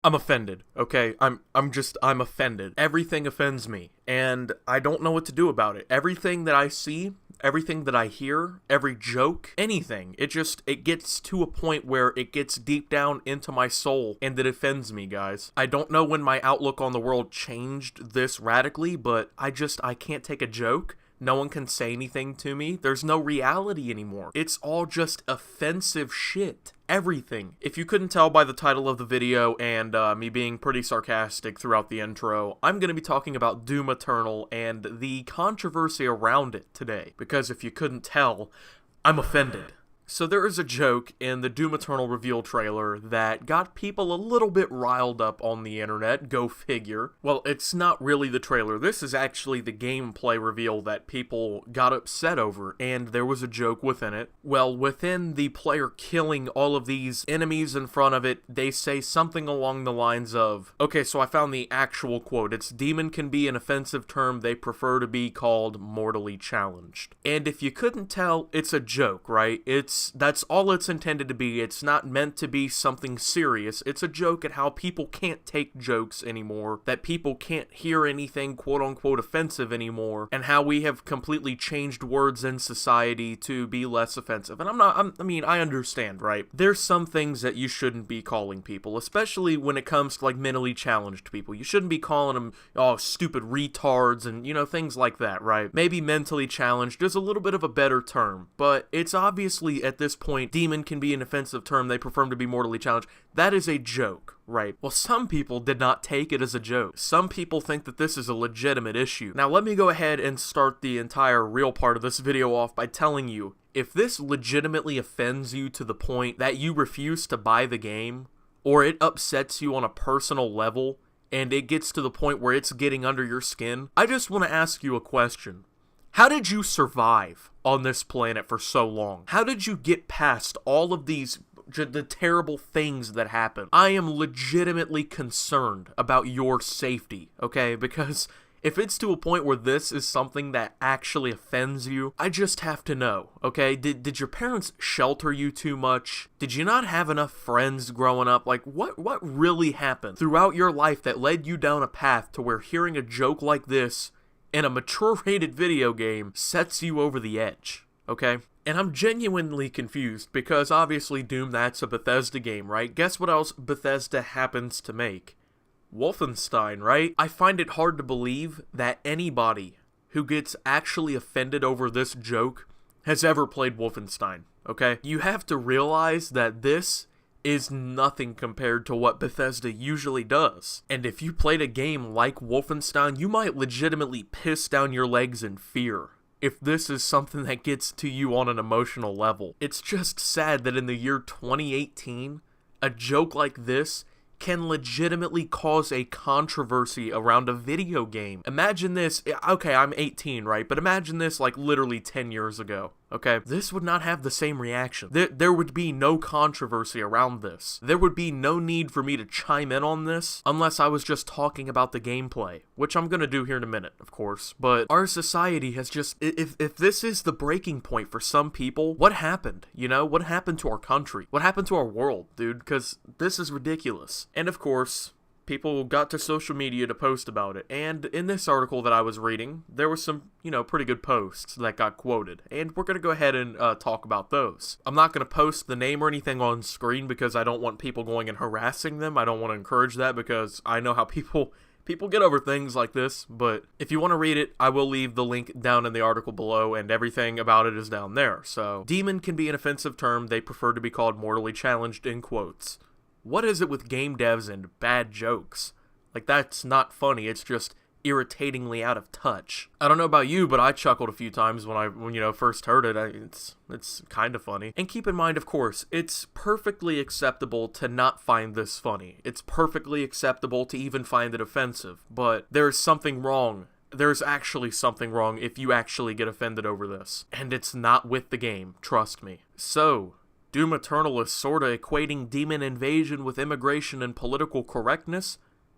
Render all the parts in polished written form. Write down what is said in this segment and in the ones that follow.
I'm offended, okay? I'm offended. Everything offends me, and I don't know what to do about it. Everything that I see, everything that I hear, every joke, anything, it gets to a point where it gets deep down into my soul, and it offends me, guys. I don't know when my outlook on the world changed this radically, but I can't take a joke. No one can say anything to me. There's no reality anymore. It's all just offensive shit. Everything. If you couldn't tell by the title of the video and me being pretty sarcastic throughout the intro, I'm going to be talking about Doom Eternal and the controversy around it today. Because if you couldn't tell, I'm offended. So there is a joke in the Doom Eternal reveal trailer that got people a little bit riled up on the internet, go figure. Well, it's not really the trailer, this is actually the gameplay reveal that people got upset over, and there was a joke within it. Well, within the player killing all of these enemies in front of it, they say something along the lines of, okay, so I found the actual quote, it's demon can be an offensive term, they prefer to be called mortally challenged. And if you couldn't tell, it's a joke, right? That's all it's intended to be. It's not meant to be something serious. It's a joke at how people can't take jokes anymore, that people can't hear anything quote-unquote offensive anymore, and how we have completely changed words in society to be less offensive. And I understand, right? There's some things that you shouldn't be calling people, especially when it comes to, like, mentally challenged people. You shouldn't be calling them, oh, stupid retards and, things like that, right? Maybe mentally challenged is a little bit of a better term, but it's obviously at this point, demon can be an offensive term, they prefer to be mortally challenged. That is a joke, right? Well, some people did not take it as a joke. Some people think that this is a legitimate issue. Now, let me go ahead and start the entire real part of this video off by telling you, if this legitimately offends you to the point that you refuse to buy the game, or it upsets you on a personal level, and it gets to the point where it's getting under your skin, I just want to ask you a question. How did you survive on this planet for so long? How did you get past all of the terrible things that happen? I am legitimately concerned about your safety, okay? Because if it's to a point where this is something that actually offends you, I just have to know, okay? Did your parents shelter you too much? Did you not have enough friends growing up? Like, what really happened throughout your life that led you down a path to where hearing a joke like this in a mature-rated video game sets you over the edge, okay? And I'm genuinely confused, because obviously Doom, that's a Bethesda game, right? Guess what else Bethesda happens to make? Wolfenstein, right? I find it hard to believe that anybody who gets actually offended over this joke has ever played Wolfenstein, okay? You have to realize that this is nothing compared to what Bethesda usually does. And if you played a game like Wolfenstein, you might legitimately piss down your legs in fear if this is something that gets to you on an emotional level. It's just sad that in the year 2018, a joke like this can legitimately cause a controversy around a video game. Imagine this, okay, I'm 18, right? But imagine this like literally 10 years ago, okay? This would not have the same reaction. There would be no controversy around this. There would be no need for me to chime in on this unless I was just talking about the gameplay, which I'm gonna do here in a minute, of course. But our society has just, if this is the breaking point for some people, what happened? What happened to our country? What happened to our world, dude? Because this is ridiculous. And of course, people got to social media to post about it, and in this article that I was reading, there were some, pretty good posts that got quoted, and we're gonna go ahead and talk about those. I'm not gonna post the name or anything on screen because I don't want people going and harassing them. I don't want to encourage that because I know how people get over things like this, but if you want to read it, I will leave the link down in the article below, and everything about it is down there. So, demon can be an offensive term, they prefer to be called mortally challenged, in quotes. What is it with game devs and bad jokes? Like, that's not funny, it's just irritatingly out of touch. I don't know about you, but I chuckled a few times when first heard it. It's kind of funny. And keep in mind, of course, it's perfectly acceptable to not find this funny. It's perfectly acceptable to even find it offensive, but there's something wrong. There's actually something wrong if you actually get offended over this. And it's not with the game, trust me. So, Doom Eternal is sorta equating demon invasion with immigration and political correctness.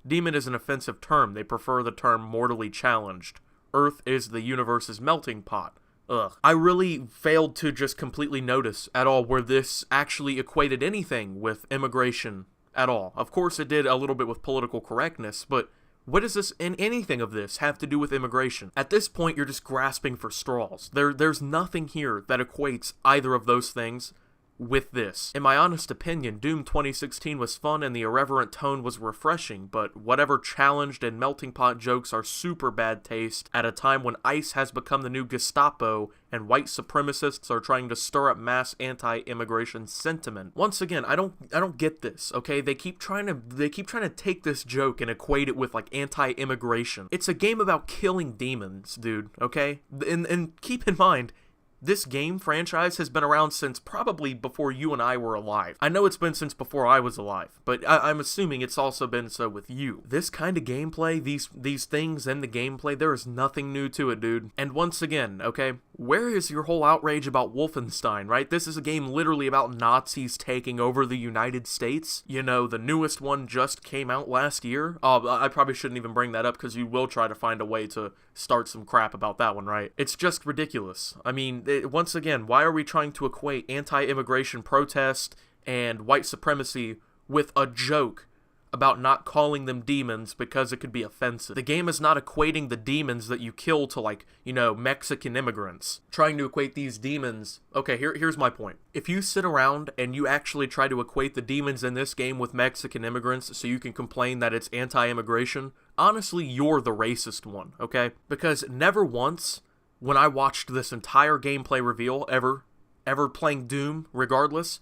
Demon is an offensive term. They prefer the term mortally challenged. Earth is the universe's melting pot. Ugh. I really failed to just completely notice at all where this actually equated anything with immigration at all. Of course, it did a little bit with political correctness, but what does this and anything of this have to do with immigration? At this point, you're just grasping for straws. There's nothing here that equates either of those things with this. In my honest opinion, Doom 2016 was fun and the irreverent tone was refreshing, but whatever challenged and melting pot jokes are super bad taste at a time when ICE has become the new Gestapo and white supremacists are trying to stir up mass anti-immigration sentiment. Once again, I don't get this, okay? They keep trying to take this joke and equate it with like anti-immigration. It's a game about killing demons, dude, okay? And keep in mind, this game franchise has been around since probably before you and I were alive. I know it's been since before I was alive, but I'm assuming it's also been so with you. This kind of gameplay, these things and the gameplay, there is nothing new to it, dude. And once again, okay, where is your whole outrage about Wolfenstein, right? This is a game literally about Nazis taking over the United States. You know, the newest one just came out last year. I probably shouldn't even bring that up because you will try to find a way to start some crap about that one, right? It's just ridiculous. I mean, once again, why are we trying to equate anti-immigration protest and white supremacy with a joke about not calling them demons because it could be offensive? The game is not equating the demons that you kill to, like, you know, Mexican immigrants. Trying to equate these demons... Okay, here's my point. If you sit around and you actually try to equate the demons in this game with Mexican immigrants so you can complain that it's anti-immigration, honestly, you're the racist one, okay? Because never once, when I watched this entire gameplay reveal, ever playing Doom, regardless,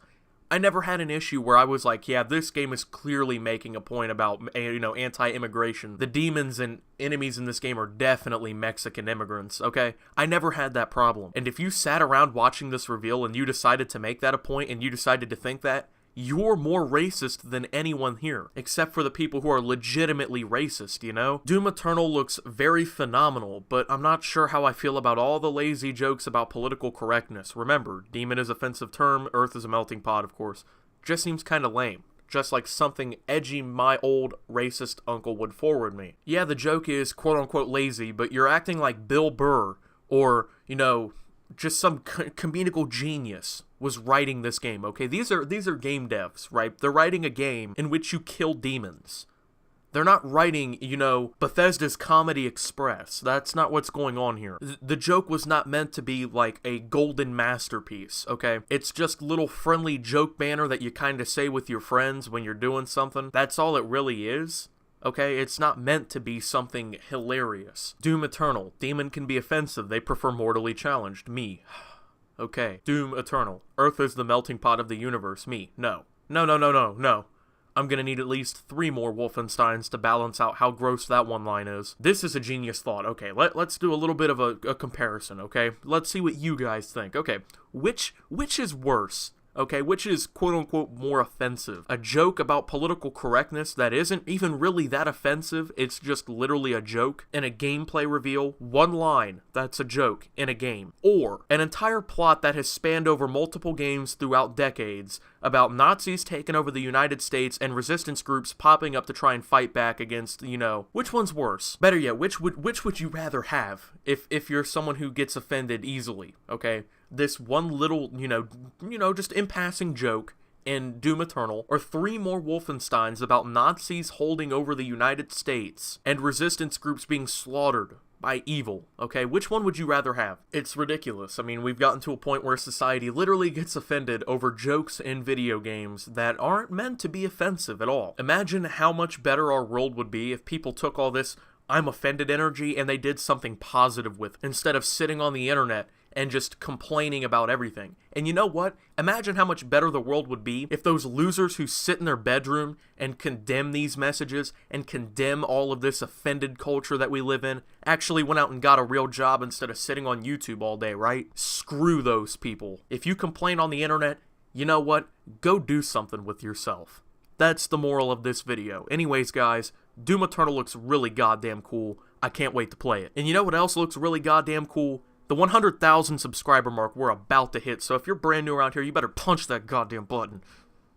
I never had an issue where I was like, yeah, this game is clearly making a point about, you know, anti-immigration. The demons and enemies in this game are definitely Mexican immigrants, okay? I never had that problem. And if you sat around watching this reveal and you decided to make that a point and you decided to think that, you're more racist than anyone here, except for the people who are legitimately racist, you know? Doom Eternal looks very phenomenal, but I'm not sure how I feel about all the lazy jokes about political correctness. Remember, demon is an offensive term, Earth is a melting pot, of course. Just seems kinda lame. Just like something edgy my old racist uncle would forward me. Yeah, the joke is quote-unquote lazy, but you're acting like Bill Burr, or, you know, just some comedical genius was writing this game, okay? These are game devs, right? They're writing a game in which you kill demons. They're not writing, you know, Bethesda's Comedy Express. That's not what's going on here. The joke was not meant to be like a golden masterpiece, okay? It's just little friendly joke banner that you kind of say with your friends when you're doing something. That's all it really is. Okay, it's not meant to be something hilarious. Doom Eternal. Demon can be offensive. They prefer mortally challenged. Me. Okay. Doom Eternal. Earth is the melting pot of the universe. Me. No. No. I'm gonna need at least 3 more Wolfensteins to balance out how gross that one line is. This is a genius thought. Okay, let's do a little bit of a comparison, okay? Let's see what you guys think. Okay, which is worse? Okay, which is quote-unquote more offensive? A joke about political correctness that isn't even really that offensive, it's just literally a joke, in a gameplay reveal, one line that's a joke in a game. Or an entire plot that has spanned over multiple games throughout decades about Nazis taking over the United States and resistance groups popping up to try and fight back against, you know, which one's worse? Better yet, which would you rather have if you're someone who gets offended easily, okay? This one little, you know, just in passing joke in Doom Eternal, or 3 more Wolfensteins about Nazis holding over the United States and resistance groups being slaughtered by evil, okay? Which one would you rather have? It's ridiculous. I mean, we've gotten to a point where society literally gets offended over jokes in video games that aren't meant to be offensive at all. Imagine how much better our world would be if people took all this I'm offended energy and they did something positive with it, instead of sitting on the internet and just complaining about everything. And you know what? Imagine how much better the world would be if those losers who sit in their bedroom and condemn these messages and condemn all of this offended culture that we live in actually went out and got a real job instead of sitting on YouTube all day, right? Screw those people. If you complain on the internet, you know what? Go do something with yourself. That's the moral of this video. Anyways, guys, Doom Eternal looks really goddamn cool. I can't wait to play it. And you know what else looks really goddamn cool? The 100,000 subscriber mark we're about to hit, so if you're brand new around here, you better punch that goddamn button.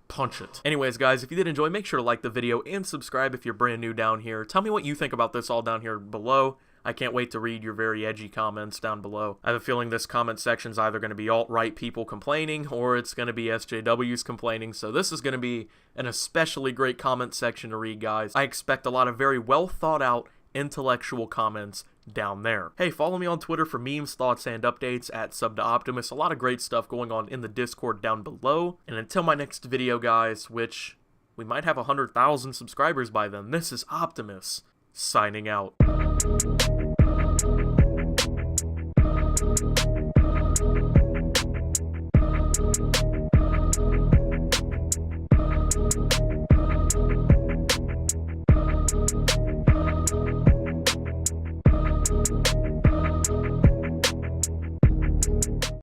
Punch it. Anyways, guys, if you did enjoy, make sure to like the video and subscribe if you're brand new down here. Tell me what you think about this all down here below. I can't wait to read your very edgy comments down below. I have a feeling this comment section's either going to be alt-right people complaining, or it's going to be SJWs complaining, so this is going to be an especially great comment section to read, guys. I expect a lot of very well thought out, intellectual comments down there. Hey, follow me on Twitter for memes, thoughts, and updates at @SubToOptimus. A lot of great stuff going on in the Discord down below. And until my next video, guys, which we might have 100,000 subscribers by then, this is Optimus, signing out.